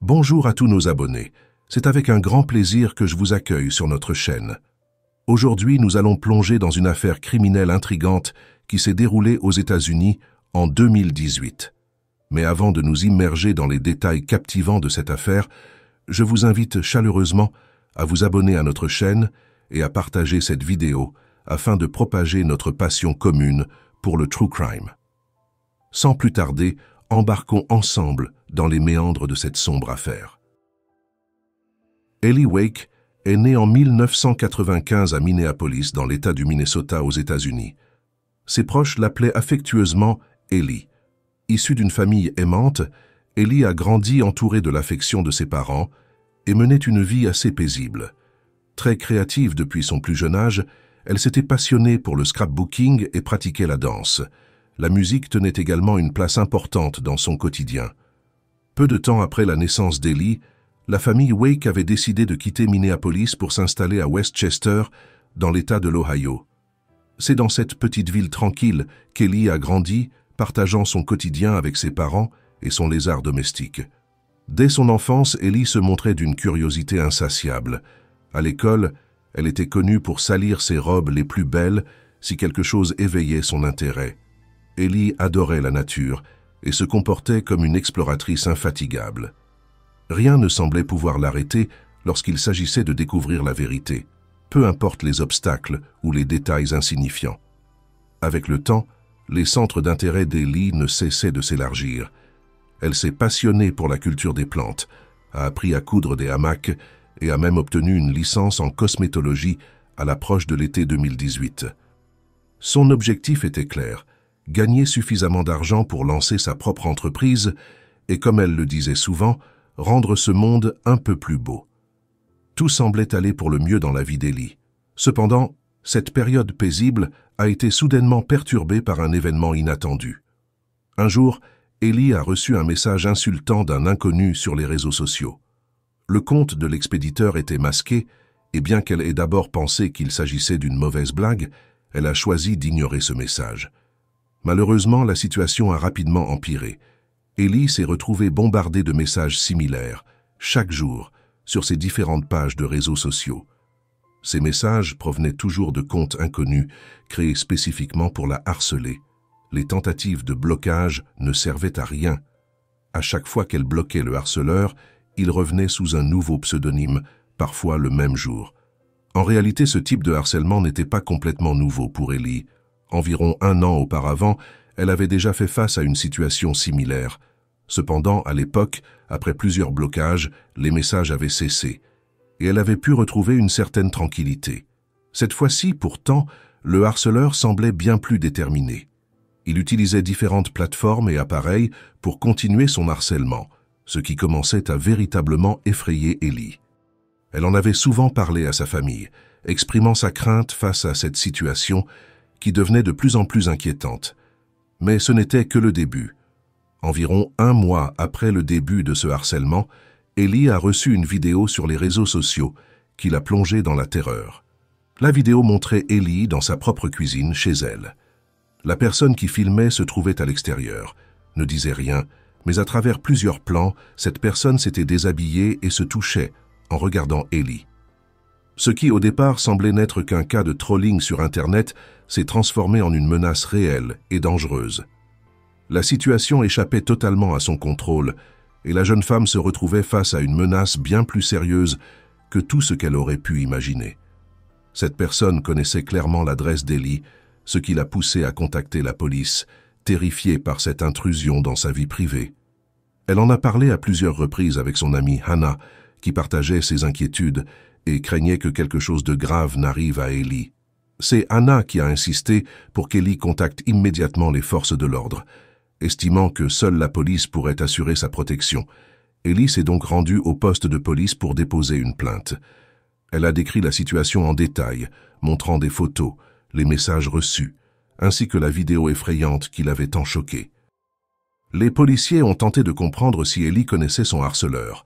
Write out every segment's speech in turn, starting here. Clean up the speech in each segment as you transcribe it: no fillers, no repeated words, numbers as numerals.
Bonjour à tous nos abonnés. C'est avec un grand plaisir que je vous accueille sur notre chaîne. Aujourd'hui, nous allons plonger dans une affaire criminelle intrigante qui s'est déroulée aux États-Unis en 2018. Mais avant de nous immerger dans les détails captivants de cette affaire, je vous invite chaleureusement à vous abonner à notre chaîne et à partager cette vidéo afin de propager notre passion commune pour le true crime. Sans plus tarder, embarquons ensemble dans les méandres de cette sombre affaire. Ellie Wake est née en 1995 à Minneapolis, dans l'État du Minnesota aux États-Unis. Ses proches l'appelaient affectueusement Ellie. Issue d'une famille aimante, Ellie a grandi entourée de l'affection de ses parents et menait une vie assez paisible. Très créative depuis son plus jeune âge, elle s'était passionnée pour le scrapbooking et pratiquait la danse. La musique tenait également une place importante dans son quotidien. Peu de temps après la naissance d'Ellie, la famille Wake avait décidé de quitter Minneapolis pour s'installer à Westchester, dans l'État de l'Ohio. C'est dans cette petite ville tranquille qu'Ellie a grandi, partageant son quotidien avec ses parents et son lézard domestique. Dès son enfance, Ellie se montrait d'une curiosité insatiable. À l'école, elle était connue pour salir ses robes les plus belles si quelque chose éveillait son intérêt. Ellie adorait la nature et se comportait comme une exploratrice infatigable. Rien ne semblait pouvoir l'arrêter lorsqu'il s'agissait de découvrir la vérité, peu importe les obstacles ou les détails insignifiants. Avec le temps, les centres d'intérêt d'Ellie ne cessaient de s'élargir. Elle s'est passionnée pour la culture des plantes, a appris à coudre des hamacs et a même obtenu une licence en cosmétologie à l'approche de l'été 2018. Son objectif était clair: gagner suffisamment d'argent pour lancer sa propre entreprise et, comme elle le disait souvent, rendre ce monde un peu plus beau. Tout semblait aller pour le mieux dans la vie d'Ellie. Cependant, cette période paisible a été soudainement perturbée par un événement inattendu. Un jour, Ellie a reçu un message insultant d'un inconnu sur les réseaux sociaux. Le compte de l'expéditeur était masqué, et bien qu'elle ait d'abord pensé qu'il s'agissait d'une mauvaise blague, elle a choisi d'ignorer ce message. Malheureusement, la situation a rapidement empiré. Ellie s'est retrouvée bombardée de messages similaires, chaque jour, sur ses différentes pages de réseaux sociaux. Ces messages provenaient toujours de comptes inconnus, créés spécifiquement pour la harceler. Les tentatives de blocage ne servaient à rien. À chaque fois qu'elle bloquait le harceleur, il revenait sous un nouveau pseudonyme, parfois le même jour. En réalité, ce type de harcèlement n'était pas complètement nouveau pour Ellie. Environ 1 an auparavant, elle avait déjà fait face à une situation similaire. Cependant, à l'époque, après plusieurs blocages, les messages avaient cessé, et elle avait pu retrouver une certaine tranquillité. Cette fois-ci, pourtant, le harceleur semblait bien plus déterminé. Il utilisait différentes plateformes et appareils pour continuer son harcèlement, ce qui commençait à véritablement effrayer Ellie. Elle en avait souvent parlé à sa famille, exprimant sa crainte face à cette situation qui devenait de plus en plus inquiétante. Mais ce n'était que le début. Environ 1 mois après le début de ce harcèlement, Ellie a reçu une vidéo sur les réseaux sociaux qui l'a plongée dans la terreur. La vidéo montrait Ellie dans sa propre cuisine chez elle. La personne qui filmait se trouvait à l'extérieur, ne disait rien, mais à travers plusieurs plans, cette personne s'était déshabillée et se touchait en regardant Ellie. Ce qui au départ semblait n'être qu'un cas de trolling sur Internet s'est transformé en une menace réelle et dangereuse. La situation échappait totalement à son contrôle et la jeune femme se retrouvait face à une menace bien plus sérieuse que tout ce qu'elle aurait pu imaginer. Cette personne connaissait clairement l'adresse d'Ellie, ce qui l'a poussée à contacter la police, terrifiée par cette intrusion dans sa vie privée. Elle en a parlé à plusieurs reprises avec son amie Hannah, qui partageait ses inquiétudes et craignait que quelque chose de grave n'arrive à Ellie. C'est Hannah qui a insisté pour qu'Ellie contacte immédiatement les forces de l'ordre. Estimant que seule la police pourrait assurer sa protection, Ellie s'est donc rendue au poste de police pour déposer une plainte. Elle a décrit la situation en détail, montrant des photos, les messages reçus, ainsi que la vidéo effrayante qui l'avait tant choquée. Les policiers ont tenté de comprendre si Ellie connaissait son harceleur.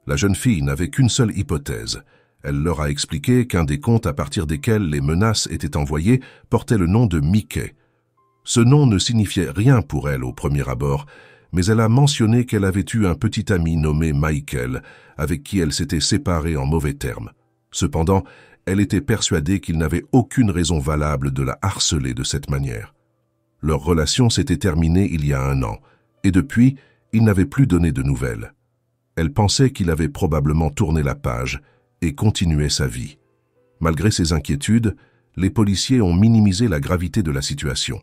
La jeune fille n'avait qu'une seule hypothèse. Elle leur a expliqué qu'un des comptes à partir desquels les menaces étaient envoyées portait le nom de Mickey. Ce nom ne signifiait rien pour elle au premier abord, mais elle a mentionné qu'elle avait eu un petit ami nommé Michael, avec qui elle s'était séparée en mauvais termes. Cependant, elle était persuadée qu'il n'avait aucune raison valable de la harceler de cette manière. Leur relation s'était terminée il y a 1 an, et depuis, il n'avait plus donné de nouvelles. Elle pensait qu'il avait probablement tourné la page et continuait sa vie. Malgré ses inquiétudes, les policiers ont minimisé la gravité de la situation,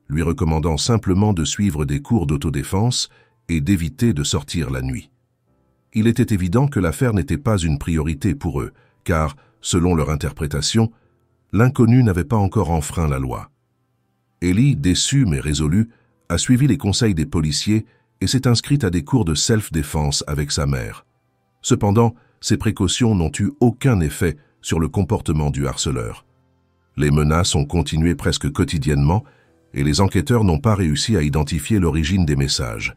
lui recommandant simplement de suivre des cours d'autodéfense et d'éviter de sortir la nuit. Il était évident que l'affaire n'était pas une priorité pour eux, car, selon leur interprétation, l'inconnu n'avait pas encore enfreint la loi. Ellie, déçue mais résolue, a suivi les conseils des policiers et s'est inscrite à des cours de self-défense avec sa mère. Cependant, ces précautions n'ont eu aucun effet sur le comportement du harceleur. Les menaces ont continué presque quotidiennement et les enquêteurs n'ont pas réussi à identifier l'origine des messages.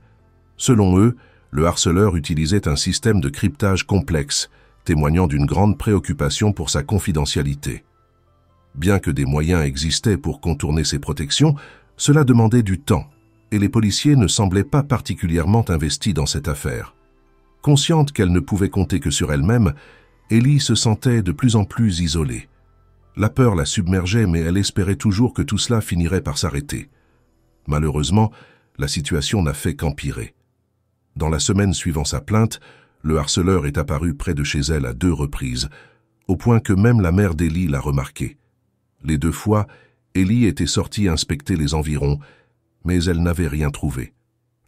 Selon eux, le harceleur utilisait un système de cryptage complexe, témoignant d'une grande préoccupation pour sa confidentialité. Bien que des moyens existaient pour contourner ces protections, cela demandait du temps, et les policiers ne semblaient pas particulièrement investis dans cette affaire. Consciente qu'elle ne pouvait compter que sur elle-même, Ellie se sentait de plus en plus isolée. La peur la submergeait, mais elle espérait toujours que tout cela finirait par s'arrêter. Malheureusement, la situation n'a fait qu'empirer. Dans la semaine suivant sa plainte, le harceleur est apparu près de chez elle à 2 reprises, au point que même la mère d'Ellie l'a remarqué. Les 2 fois, Ellie était sortie inspecter les environs, mais elle n'avait rien trouvé.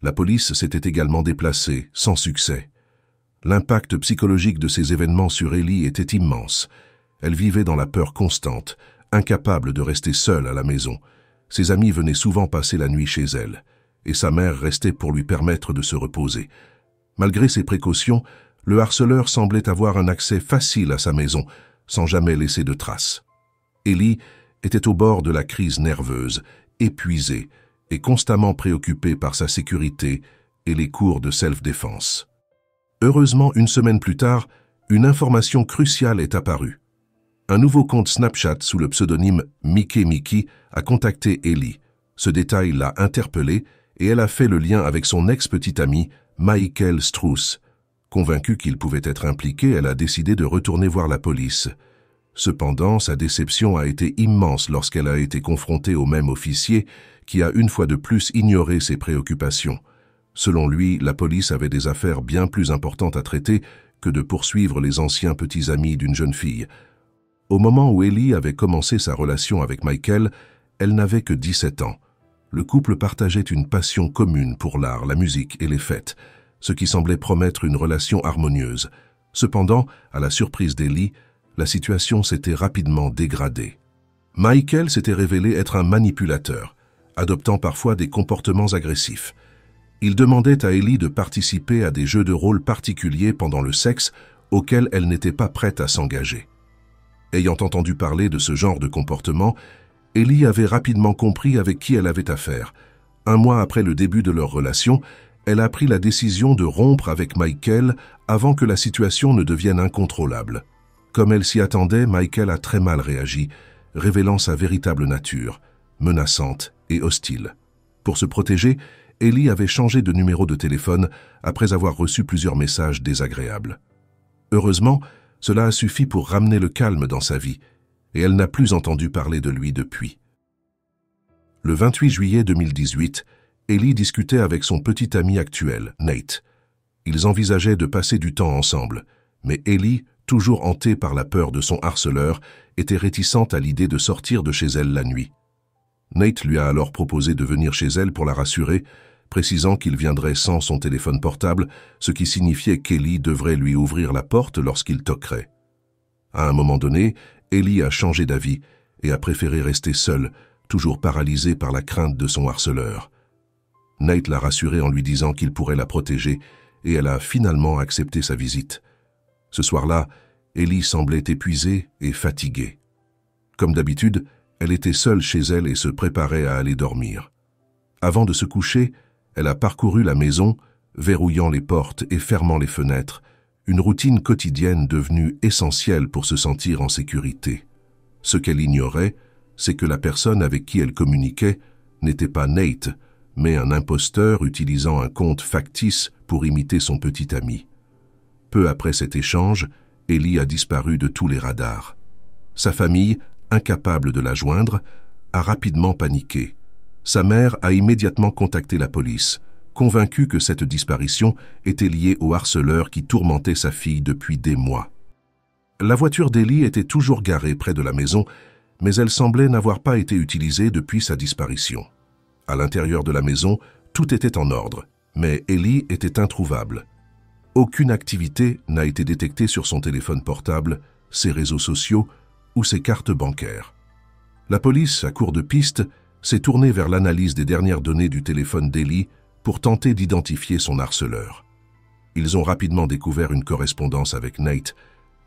La police s'était également déplacée, sans succès. L'impact psychologique de ces événements sur Ellie était immense. Elle vivait dans la peur constante, incapable de rester seule à la maison. Ses amis venaient souvent passer la nuit chez elle, et sa mère restait pour lui permettre de se reposer. Malgré ces précautions, le harceleur semblait avoir un accès facile à sa maison, sans jamais laisser de traces. Ellie était au bord de la crise nerveuse, épuisée et constamment préoccupée par sa sécurité et les cours de self-défense. Heureusement, 1 semaine plus tard, une information cruciale est apparue. Un nouveau compte Snapchat sous le pseudonyme Mickey Mickey a contacté Ellie. Ce détail l'a interpellée et elle a fait le lien avec son ex-petit ami, Michael Strauss. Convaincue qu'il pouvait être impliqué, elle a décidé de retourner voir la police. Cependant, sa déception a été immense lorsqu'elle a été confrontée au même officier qui a une fois de plus ignoré ses préoccupations. Selon lui, la police avait des affaires bien plus importantes à traiter que de poursuivre les anciens petits amis d'une jeune fille. Au moment où Ellie avait commencé sa relation avec Michael, elle n'avait que 17 ans. Le couple partageait une passion commune pour l'art, la musique et les fêtes, ce qui semblait promettre une relation harmonieuse. Cependant, à la surprise d'Ellie, la situation s'était rapidement dégradée. Michael s'était révélé être un manipulateur, adoptant parfois des comportements agressifs. Il demandait à Ellie de participer à des jeux de rôle particuliers pendant le sexe auxquels elle n'était pas prête à s'engager. Ayant entendu parler de ce genre de comportement, Ellie avait rapidement compris avec qui elle avait affaire. 1 mois après le début de leur relation, elle a pris la décision de rompre avec Michael avant que la situation ne devienne incontrôlable. Comme elle s'y attendait, Michael a très mal réagi, révélant sa véritable nature, menaçante et hostile. Pour se protéger, Ellie avait changé de numéro de téléphone après avoir reçu plusieurs messages désagréables. Heureusement, cela a suffi pour ramener le calme dans sa vie, et elle n'a plus entendu parler de lui depuis. Le 28 juillet 2018, Ellie discutait avec son petit ami actuel, Nate. Ils envisageaient de passer du temps ensemble, mais Ellie, toujours hantée par la peur de son harceleur, était réticente à l'idée de sortir de chez elle la nuit. Nate lui a alors proposé de venir chez elle pour la rassurer, précisant qu'il viendrait sans son téléphone portable, ce qui signifiait qu'Ellie devrait lui ouvrir la porte lorsqu'il toquerait. À un moment donné, Ellie a changé d'avis et a préféré rester seule, toujours paralysée par la crainte de son harceleur. Nate l'a rassurée en lui disant qu'il pourrait la protéger et elle a finalement accepté sa visite. Ce soir-là, Ellie semblait épuisée et fatiguée. Comme d'habitude, elle était seule chez elle et se préparait à aller dormir. Avant de se coucher, elle a parcouru la maison, verrouillant les portes et fermant les fenêtres, une routine quotidienne devenue essentielle pour se sentir en sécurité. Ce qu'elle ignorait, c'est que la personne avec qui elle communiquait n'était pas Nate, mais un imposteur utilisant un compte factice pour imiter son petit ami. Peu après cet échange, Ellie a disparu de tous les radars. Sa famille, incapable de la joindre, a rapidement paniqué. Sa mère a immédiatement contacté la police, convaincue que cette disparition était liée au harceleur qui tourmentait sa fille depuis des mois. La voiture d'Ellie était toujours garée près de la maison, mais elle semblait n'avoir pas été utilisée depuis sa disparition. À l'intérieur de la maison, tout était en ordre, mais Ellie était introuvable. Aucune activité n'a été détectée sur son téléphone portable, ses réseaux sociaux ou ses cartes bancaires. La police, à court de pistes, s'est tournée vers l'analyse des dernières données du téléphone d'Ellie pour tenter d'identifier son harceleur. Ils ont rapidement découvert une correspondance avec Nate,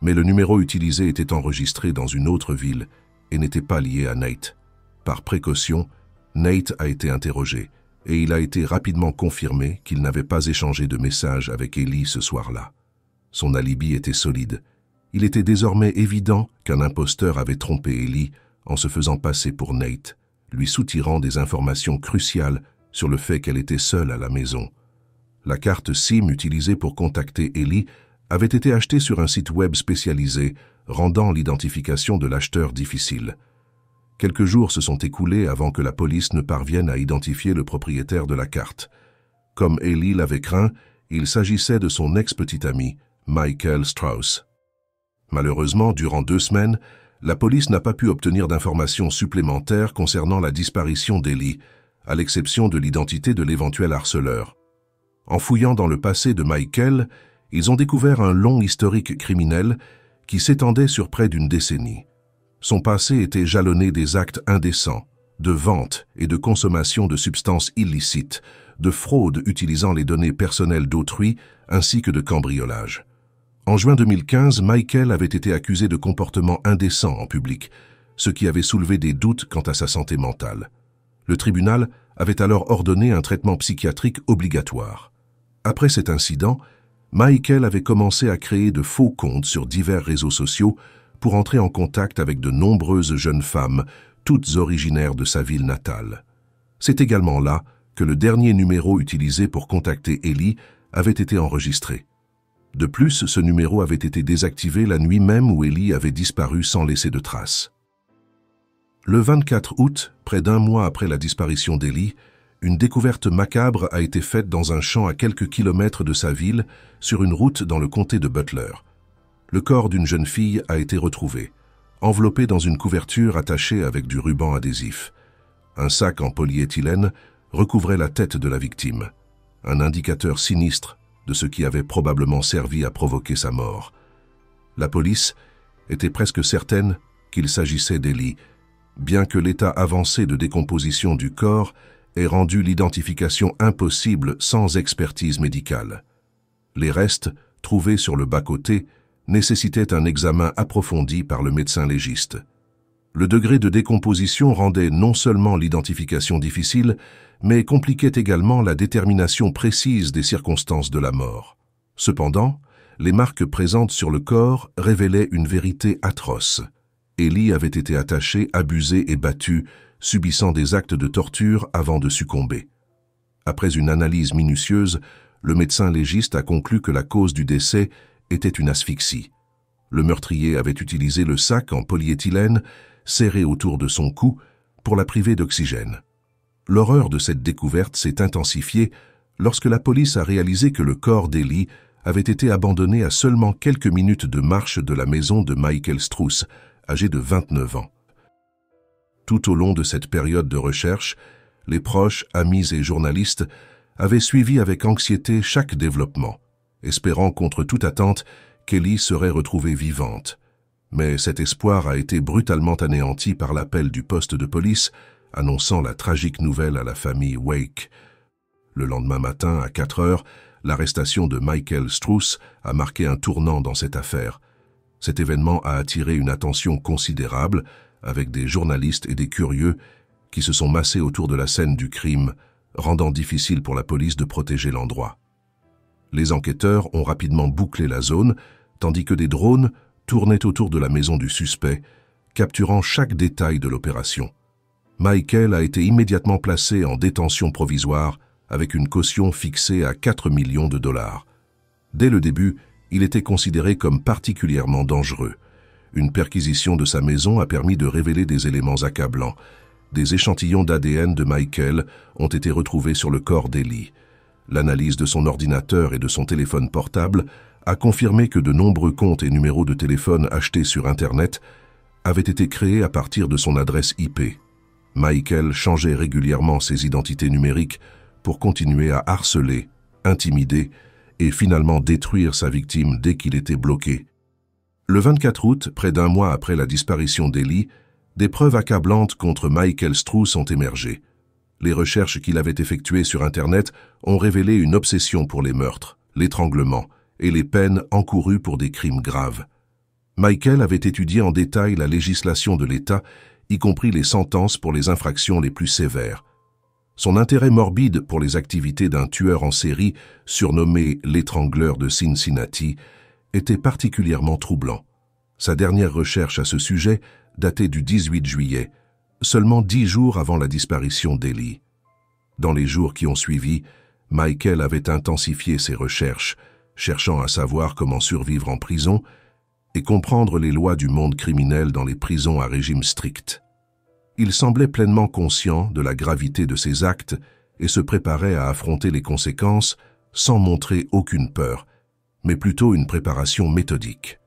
mais le numéro utilisé était enregistré dans une autre ville et n'était pas lié à Nate. Par précaution, Nate a été interrogé et il a été rapidement confirmé qu'il n'avait pas échangé de message avec Ellie ce soir-là. Son alibi était solide. Il était désormais évident qu'un imposteur avait trompé Ellie en se faisant passer pour Nate, lui soutirant des informations cruciales sur le fait qu'elle était seule à la maison. La carte SIM utilisée pour contacter Ellie avait été achetée sur un site web spécialisé, rendant l'identification de l'acheteur difficile. Quelques jours se sont écoulés avant que la police ne parvienne à identifier le propriétaire de la carte. Comme Ellie l'avait craint, il s'agissait de son ex-petit ami, Michael Strauss. Malheureusement, durant 2 semaines, la police n'a pas pu obtenir d'informations supplémentaires concernant la disparition d'Ellie, à l'exception de l'identité de l'éventuel harceleur. En fouillant dans le passé de Michael, ils ont découvert un long historique criminel qui s'étendait sur près d'une décennie. Son passé était jalonné des actes indécents, de vente et de consommation de substances illicites, de fraude utilisant les données personnelles d'autrui, ainsi que de cambriolage. En juin 2015, Michael avait été accusé de comportement indécent en public, ce qui avait soulevé des doutes quant à sa santé mentale. Le tribunal avait alors ordonné un traitement psychiatrique obligatoire. Après cet incident, Michael avait commencé à créer de faux comptes sur divers réseaux sociaux pour entrer en contact avec de nombreuses jeunes femmes, toutes originaires de sa ville natale. C'est également là que le dernier numéro utilisé pour contacter Ellie avait été enregistré. De plus, ce numéro avait été désactivé la nuit même où Ellie avait disparu sans laisser de traces. Le 24 août, près d'1 mois après la disparition d'Ellie, une découverte macabre a été faite dans un champ à quelques kilomètres de sa ville, sur une route dans le comté de Butler. Le corps d'une jeune fille a été retrouvé, enveloppé dans une couverture attachée avec du ruban adhésif. Un sac en polyéthylène recouvrait la tête de la victime, un indicateur sinistre de ce qui avait probablement servi à provoquer sa mort. La police était presque certaine qu'il s'agissait d'Ellie, bien que l'état avancé de décomposition du corps ait rendu l'identification impossible sans expertise médicale. Les restes, trouvés sur le bas-côté, nécessitaient un examen approfondi par le médecin légiste. Le degré de décomposition rendait non seulement l'identification difficile, mais compliquait également la détermination précise des circonstances de la mort. Cependant, les marques présentes sur le corps révélaient une vérité atroce. Ellie avait été attachée, abusée et battue, subissant des actes de torture avant de succomber. Après une analyse minutieuse, le médecin légiste a conclu que la cause du décès était une asphyxie. Le meurtrier avait utilisé le sac en polyéthylène, serré autour de son cou, pour la priver d'oxygène. L'horreur de cette découverte s'est intensifiée lorsque la police a réalisé que le corps d'Ellie avait été abandonné à seulement quelques minutes de marche de la maison de Michael Strauss, âgé de 29 ans. Tout au long de cette période de recherche, les proches, amis et journalistes avaient suivi avec anxiété chaque développement, espérant contre toute attente qu'Ellie serait retrouvée vivante. Mais cet espoir a été brutalement anéanti par l'appel du poste de police annonçant la tragique nouvelle à la famille Wake. Le lendemain matin, à 4 heures, l'arrestation de Michael Strauss a marqué un tournant dans cette affaire. Cet événement a attiré une attention considérable, avec des journalistes et des curieux qui se sont massés autour de la scène du crime, rendant difficile pour la police de protéger l'endroit. Les enquêteurs ont rapidement bouclé la zone, tandis que des drones tournaient autour de la maison du suspect, capturant chaque détail de l'opération. Michael a été immédiatement placé en détention provisoire avec une caution fixée à 4 millions de dollars. Dès le début, il était considéré comme particulièrement dangereux. Une perquisition de sa maison a permis de révéler des éléments accablants. Des échantillons d'ADN de Michael ont été retrouvés sur le corps d'Ellie. L'analyse de son ordinateur et de son téléphone portable a confirmé que de nombreux comptes et numéros de téléphone achetés sur Internet avaient été créés à partir de son adresse IP. Michael changeait régulièrement ses identités numériques pour continuer à harceler, intimider et finalement détruire sa victime dès qu'il était bloqué. Le 24 août, près d'un mois après la disparition d'Ellie, des preuves accablantes contre Michael Strauss ont émergé. Les recherches qu'il avait effectuées sur Internet ont révélé une obsession pour les meurtres, l'étranglement et les peines encourues pour des crimes graves. Michael avait étudié en détail la législation de l'État, y compris les sentences pour les infractions les plus sévères. Son intérêt morbide pour les activités d'un tueur en série, surnommé l'étrangleur de Cincinnati, était particulièrement troublant. Sa dernière recherche à ce sujet datait du 18 juillet, seulement 10 jours avant la disparition d'Ellie. Dans les jours qui ont suivi, Michael avait intensifié ses recherches, cherchant à savoir comment survivre en prison et comprendre les lois du monde criminel dans les prisons à régime strict. Il semblait pleinement conscient de la gravité de ses actes et se préparait à affronter les conséquences sans montrer aucune peur, mais plutôt une préparation méthodique.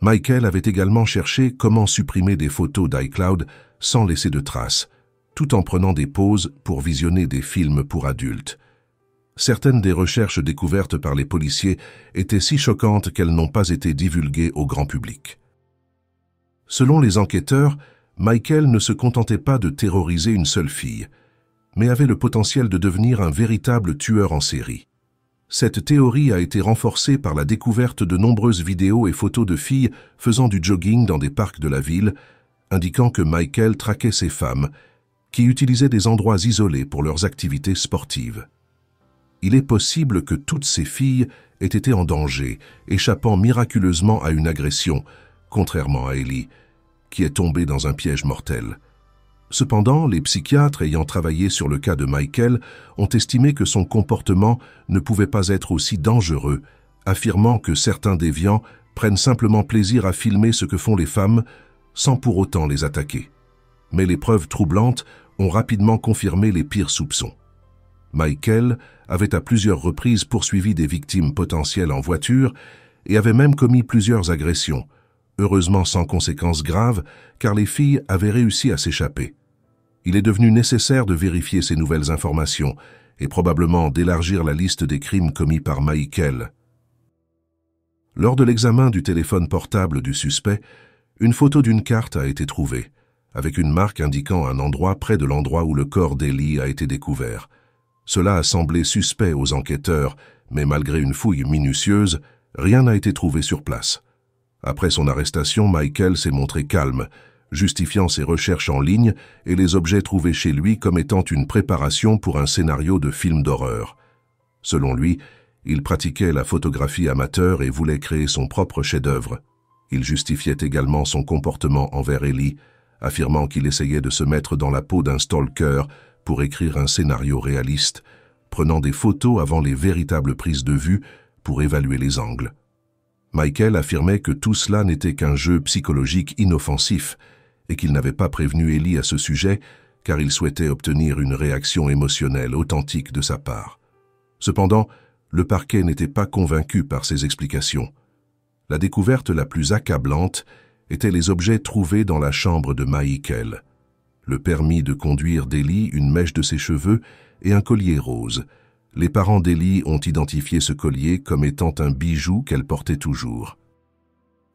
Michael avait également cherché comment supprimer des photos d'iCloud sans laisser de traces, tout en prenant des pauses pour visionner des films pour adultes. Certaines des recherches découvertes par les policiers étaient si choquantes qu'elles n'ont pas été divulguées au grand public. Selon les enquêteurs, Michael ne se contentait pas de terroriser une seule fille, mais avait le potentiel de devenir un véritable tueur en série. Cette théorie a été renforcée par la découverte de nombreuses vidéos et photos de filles faisant du jogging dans des parcs de la ville, indiquant que Michael traquait ces femmes, qui utilisaient des endroits isolés pour leurs activités sportives. Il est possible que toutes ces filles aient été en danger, échappant miraculeusement à une agression, contrairement à Ellie, qui est tombée dans un piège mortel. Cependant, les psychiatres ayant travaillé sur le cas de Michael ont estimé que son comportement ne pouvait pas être aussi dangereux, affirmant que certains déviants prennent simplement plaisir à filmer ce que font les femmes sans pour autant les attaquer. Mais les preuves troublantes ont rapidement confirmé les pires soupçons. Michael avait à plusieurs reprises poursuivi des victimes potentielles en voiture et avait même commis plusieurs agressions, heureusement sans conséquences graves, car les filles avaient réussi à s'échapper. Il est devenu nécessaire de vérifier ces nouvelles informations et probablement d'élargir la liste des crimes commis par Michael. Lors de l'examen du téléphone portable du suspect, une photo d'une carte a été trouvée, avec une marque indiquant un endroit près de l'endroit où le corps d'Ellie a été découvert. Cela a semblé suspect aux enquêteurs, mais malgré une fouille minutieuse, rien n'a été trouvé sur place. Après son arrestation, Michael s'est montré calme, justifiant ses recherches en ligne et les objets trouvés chez lui comme étant une préparation pour un scénario de film d'horreur. Selon lui, il pratiquait la photographie amateur et voulait créer son propre chef-d'œuvre. Il justifiait également son comportement envers Ellie, affirmant qu'il essayait de se mettre dans la peau d'un stalker pour écrire un scénario réaliste, prenant des photos avant les véritables prises de vue pour évaluer les angles. Michael affirmait que tout cela n'était qu'un jeu psychologique inoffensif et qu'il n'avait pas prévenu Ellie à ce sujet car il souhaitait obtenir une réaction émotionnelle authentique de sa part. Cependant, le parquet n'était pas convaincu par ces explications. La découverte la plus accablante était les objets trouvés dans la chambre de Michael. Le permis de conduire d'Ellie, une mèche de ses cheveux et un collier rose. Les parents d'Ellie ont identifié ce collier comme étant un bijou qu'elle portait toujours.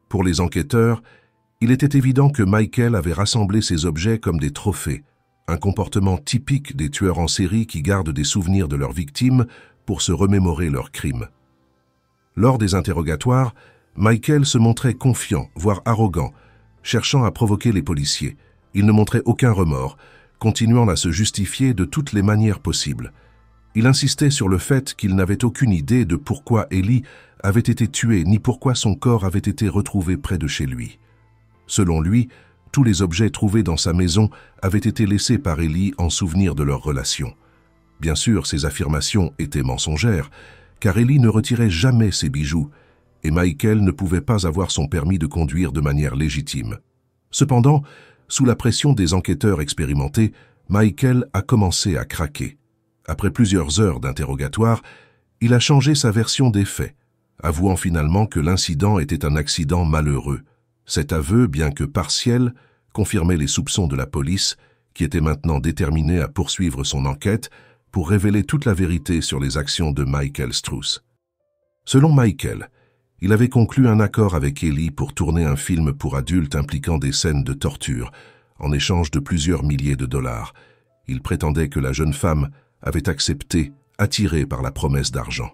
Pour les enquêteurs, il était évident que Michael avait rassemblé ces objets comme des trophées, un comportement typique des tueurs en série qui gardent des souvenirs de leurs victimes pour se remémorer leurs crimes. Lors des interrogatoires, Michael se montrait confiant, voire arrogant, cherchant à provoquer les policiers. Il ne montrait aucun remords, continuant à se justifier de toutes les manières possibles. Il insistait sur le fait qu'il n'avait aucune idée de pourquoi Ellie avait été tuée ni pourquoi son corps avait été retrouvé près de chez lui. Selon lui, Tous les objets trouvés dans sa maison avaient été laissés par Ellie en souvenir de leur relation. Bien sûr, ces affirmations étaient mensongères, car Ellie ne retirait jamais ses bijoux, et Michael ne pouvait pas avoir son permis de conduire de manière légitime. Cependant, sous la pression des enquêteurs expérimentés, Michael a commencé à craquer. Après plusieurs heures d'interrogatoire, il a changé sa version des faits, avouant finalement que l'incident était un accident malheureux. Cet aveu, bien que partiel, confirmait les soupçons de la police, qui était maintenant déterminée à poursuivre son enquête pour révéler toute la vérité sur les actions de Michael Strauss. Selon Michael, il avait conclu un accord avec Ellie pour tourner un film pour adultes impliquant des scènes de torture, en échange de plusieurs milliers de dollars. Il prétendait que la jeune femme avait accepté, attirée par la promesse d'argent.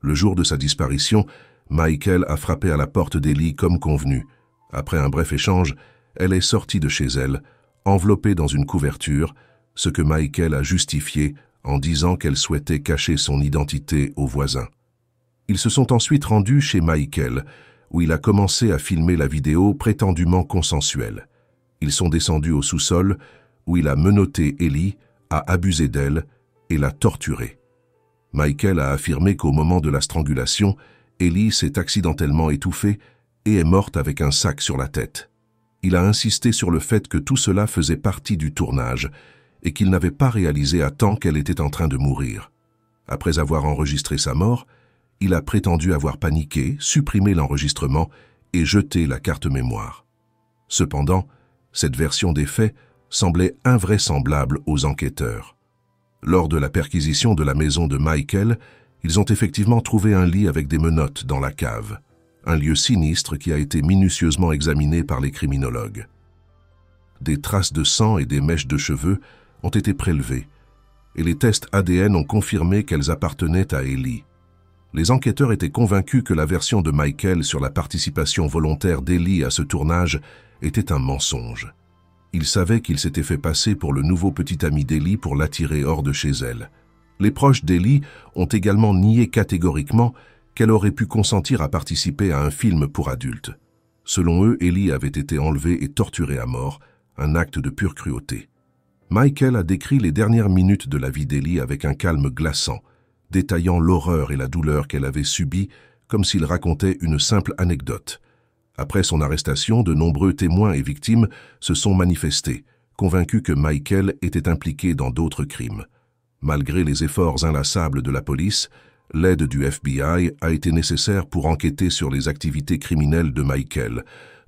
Le jour de sa disparition, Michael a frappé à la porte d'Ellie comme convenu. Après un bref échange, elle est sortie de chez elle, enveloppée dans une couverture, ce que Michael a justifié en disant qu'elle souhaitait cacher son identité aux voisins. Ils se sont ensuite rendus chez Michael, où il a commencé à filmer la vidéo prétendument consensuelle. Ils sont descendus au sous-sol, où il a menotté Ellie, a abusé d'elle et l'a torturée. Michael a affirmé qu'au moment de la strangulation, Ellie s'est accidentellement étouffée et est morte avec un sac sur la tête. Il a insisté sur le fait que tout cela faisait partie du tournage et qu'il n'avait pas réalisé à temps qu'elle était en train de mourir. Après avoir enregistré sa mort, il a prétendu avoir paniqué, supprimé l'enregistrement et jeté la carte mémoire. Cependant, cette version des faits semblait invraisemblable aux enquêteurs. Lors de la perquisition de la maison de Michael, ils ont effectivement trouvé un lit avec des menottes dans la cave. Un lieu sinistre qui a été minutieusement examiné par les criminologues. Des traces de sang et des mèches de cheveux ont été prélevées, et les tests ADN ont confirmé qu'elles appartenaient à Ellie. Les enquêteurs étaient convaincus que la version de Michael sur la participation volontaire d'Ellie à ce tournage était un mensonge. Ils savaient qu'il s'était fait passer pour le nouveau petit ami d'Ellie pour l'attirer hors de chez elle. Les proches d'Ellie ont également nié catégoriquement qu'elle aurait pu consentir à participer à un film pour adultes. Selon eux, Ellie avait été enlevée et torturée à mort, un acte de pure cruauté. Michael a décrit les dernières minutes de la vie d'Ellie avec un calme glaçant, détaillant l'horreur et la douleur qu'elle avait subies comme s'il racontait une simple anecdote. Après son arrestation, de nombreux témoins et victimes se sont manifestés, convaincus que Michael était impliqué dans d'autres crimes. Malgré les efforts inlassables de la police, l'aide du FBI a été nécessaire pour enquêter sur les activités criminelles de Michael,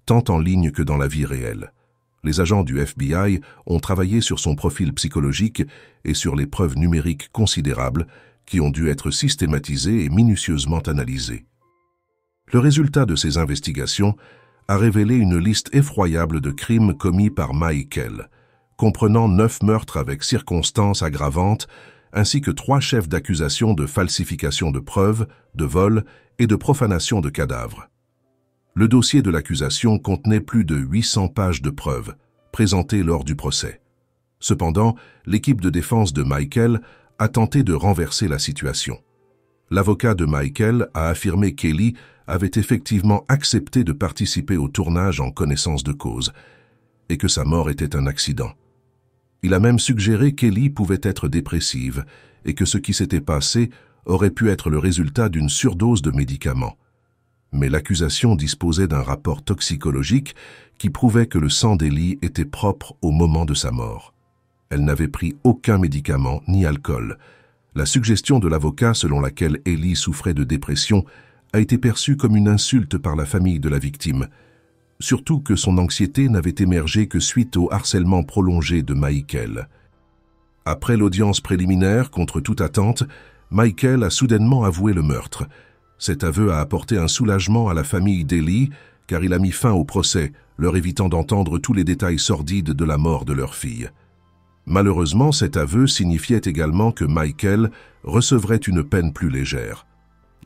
tant en ligne que dans la vie réelle. Les agents du FBI ont travaillé sur son profil psychologique et sur les preuves numériques considérables qui ont dû être systématisées et minutieusement analysées. Le résultat de ces investigations a révélé une liste effroyable de crimes commis par Michael, comprenant 9 meurtres avec circonstances aggravantes, ainsi que 3 chefs d'accusation de falsification de preuves, de vol et de profanation de cadavres. Le dossier de l'accusation contenait plus de 800 pages de preuves, présentées lors du procès. Cependant, l'équipe de défense de Michael a tenté de renverser la situation. L'avocat de Michael a affirmé qu'Ellie avait effectivement accepté de participer au tournage en connaissance de cause, et que sa mort était un accident. Il a même suggéré qu'Ellie pouvait être dépressive et que ce qui s'était passé aurait pu être le résultat d'une surdose de médicaments. Mais l'accusation disposait d'un rapport toxicologique qui prouvait que le sang d'Ellie était propre au moment de sa mort. Elle n'avait pris aucun médicament ni alcool. La suggestion de l'avocat selon laquelle Ellie souffrait de dépression a été perçue comme une insulte par la famille de la victime, surtout que son anxiété n'avait émergé que suite au harcèlement prolongé de Michael. Après l'audience préliminaire, contre toute attente, Michael a soudainement avoué le meurtre. Cet aveu a apporté un soulagement à la famille d'Ellie, car il a mis fin au procès, leur évitant d'entendre tous les détails sordides de la mort de leur fille. Malheureusement, cet aveu signifiait également que Michael recevrait une peine plus légère.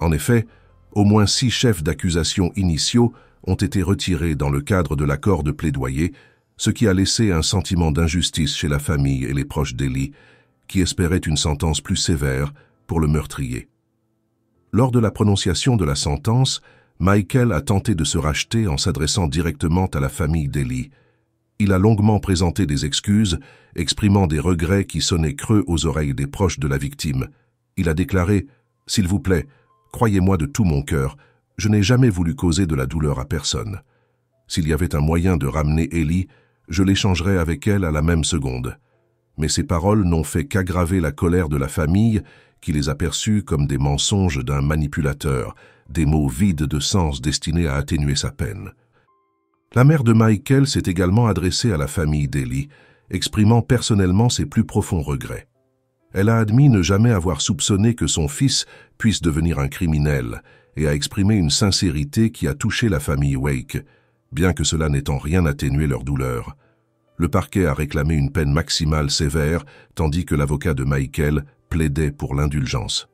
En effet, au moins 6 chefs d'accusation initiaux ont été retirés dans le cadre de l'accord de plaidoyer, ce qui a laissé un sentiment d'injustice chez la famille et les proches d'Ellie, qui espéraient une sentence plus sévère pour le meurtrier. Lors de la prononciation de la sentence, Michael a tenté de se racheter en s'adressant directement à la famille d'Ellie. Il a longuement présenté des excuses, exprimant des regrets qui sonnaient creux aux oreilles des proches de la victime. Il a déclaré « S'il vous plaît, croyez-moi de tout mon cœur, je n'ai jamais voulu causer de la douleur à personne. S'il y avait un moyen de ramener Ellie, je l'échangerais avec elle à la même seconde. » Mais ces paroles n'ont fait qu'aggraver la colère de la famille, qui les a perçus comme des mensonges d'un manipulateur, des mots vides de sens destinés à atténuer sa peine. La mère de Michael s'est également adressée à la famille d'Ellie, exprimant personnellement ses plus profonds regrets. Elle a admis ne jamais avoir soupçonné que son fils puisse devenir un criminel et a exprimé une sincérité qui a touché la famille Wake, bien que cela n'ait en rien atténué leur douleur. Le parquet a réclamé une peine maximale sévère, tandis que l'avocat de Michael plaidait pour l'indulgence.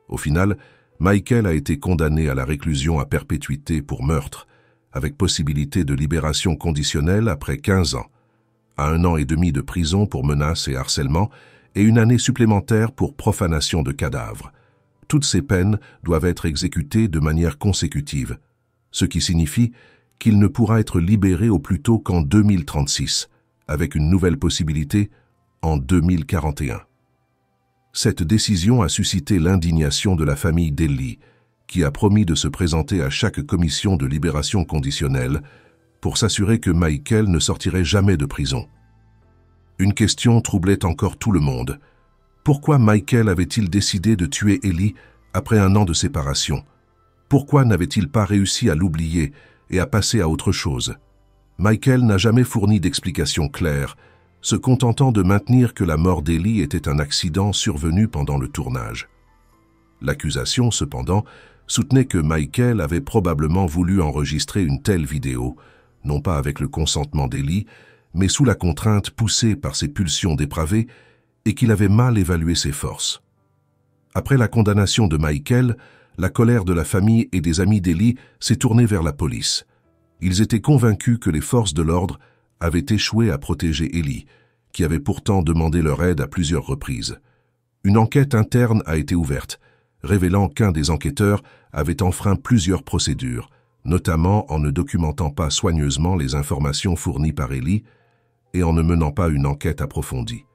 Au final, Michael a été condamné à la réclusion à perpétuité pour meurtre, avec possibilité de libération conditionnelle après 15 ans, à 1 an et demi de prison pour menaces et harcèlement, et 1 année supplémentaire pour profanation de cadavres. Toutes ces peines doivent être exécutées de manière consécutive, ce qui signifie qu'il ne pourra être libéré au plus tôt qu'en 2036, avec une nouvelle possibilité en 2041. Cette décision a suscité l'indignation de la famille d'Ellie, qui a promis de se présenter à chaque commission de libération conditionnelle pour s'assurer que Michael ne sortirait jamais de prison. Une question troublait encore tout le monde. Pourquoi Michael avait-il décidé de tuer Ellie après 1 an de séparation? Pourquoi n'avait-il pas réussi à l'oublier et à passer à autre chose? Michael n'a jamais fourni d'explication claire, se contentant de maintenir que la mort d'Ellie était un accident survenu pendant le tournage. L'accusation, cependant, soutenait que Michael avait probablement voulu enregistrer une telle vidéo, non pas avec le consentement d'Ellie, mais sous la contrainte poussée par ses pulsions dépravées et qu'il avait mal évalué ses forces. Après la condamnation de Michael, la colère de la famille et des amis d'Ellie s'est tournée vers la police. Ils étaient convaincus que les forces de l'ordre avaient échoué à protéger Ellie, qui avait pourtant demandé leur aide à plusieurs reprises. Une enquête interne a été ouverte, révélant qu'un des enquêteurs avait enfreint plusieurs procédures, notamment en ne documentant pas soigneusement les informations fournies par Ellie et en ne menant pas une enquête approfondie.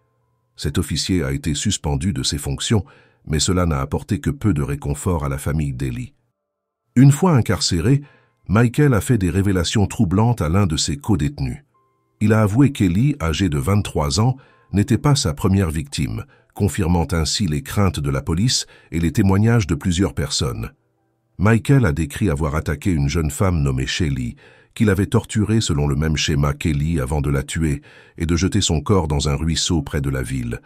Cet officier a été suspendu de ses fonctions, mais cela n'a apporté que peu de réconfort à la famille d'Ellie. Une fois incarcéré, Michael a fait des révélations troublantes à l'un de ses co-détenus. Il a avoué qu'Ellie, âgée de 23 ans, n'était pas sa première victime, confirmant ainsi les craintes de la police et les témoignages de plusieurs personnes. Michael a décrit avoir attaqué une jeune femme nommée Shelly, qu'il avait torturée selon le même schéma qu'Ellie avant de la tuer et de jeter son corps dans un ruisseau près de la ville.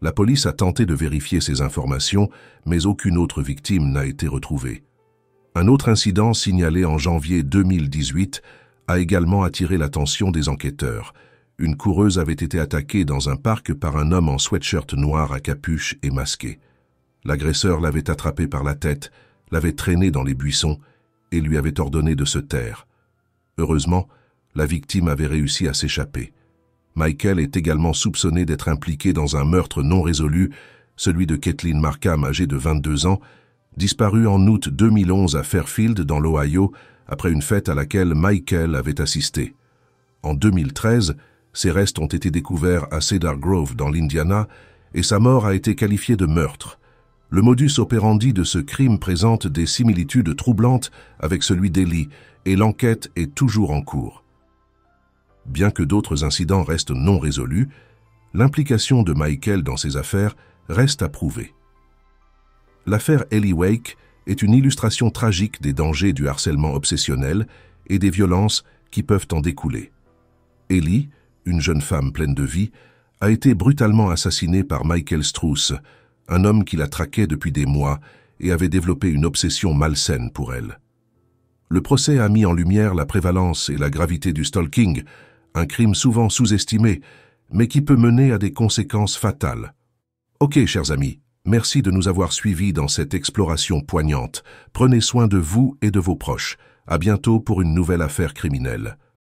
La police a tenté de vérifier ces informations, mais aucune autre victime n'a été retrouvée. Un autre incident signalé en janvier 2018 a également attiré l'attention des enquêteurs. Une coureuse avait été attaquée dans un parc par un homme en sweatshirt noir à capuche et masqué. L'agresseur l'avait attrapée par la tête, l'avait traînée dans les buissons et lui avait ordonné de se taire. Heureusement, la victime avait réussi à s'échapper. Michael est également soupçonné d'être impliqué dans un meurtre non résolu, celui de Kathleen Markham, âgée de 22 ans, disparue en août 2011 à Fairfield, dans l'Ohio, après une fête à laquelle Michael avait assisté. En 2013, ses restes ont été découverts à Cedar Grove, dans l'Indiana, et sa mort a été qualifiée de meurtre. Le modus operandi de ce crime présente des similitudes troublantes avec celui d'Ellie, et l'enquête est toujours en cours. Bien que d'autres incidents restent non résolus, l'implication de Michael dans ces affaires reste à prouver. L'affaire Ellie Wake est une illustration tragique des dangers du harcèlement obsessionnel et des violences qui peuvent en découler. Ellie, une jeune femme pleine de vie, a été brutalement assassinée par Michael Strauss, un homme qui la traquait depuis des mois et avait développé une obsession malsaine pour elle. Le procès a mis en lumière la prévalence et la gravité du stalking, un crime souvent sous-estimé, mais qui peut mener à des conséquences fatales. Ok, chers amis, merci de nous avoir suivis dans cette exploration poignante. Prenez soin de vous et de vos proches. À bientôt pour une nouvelle affaire criminelle.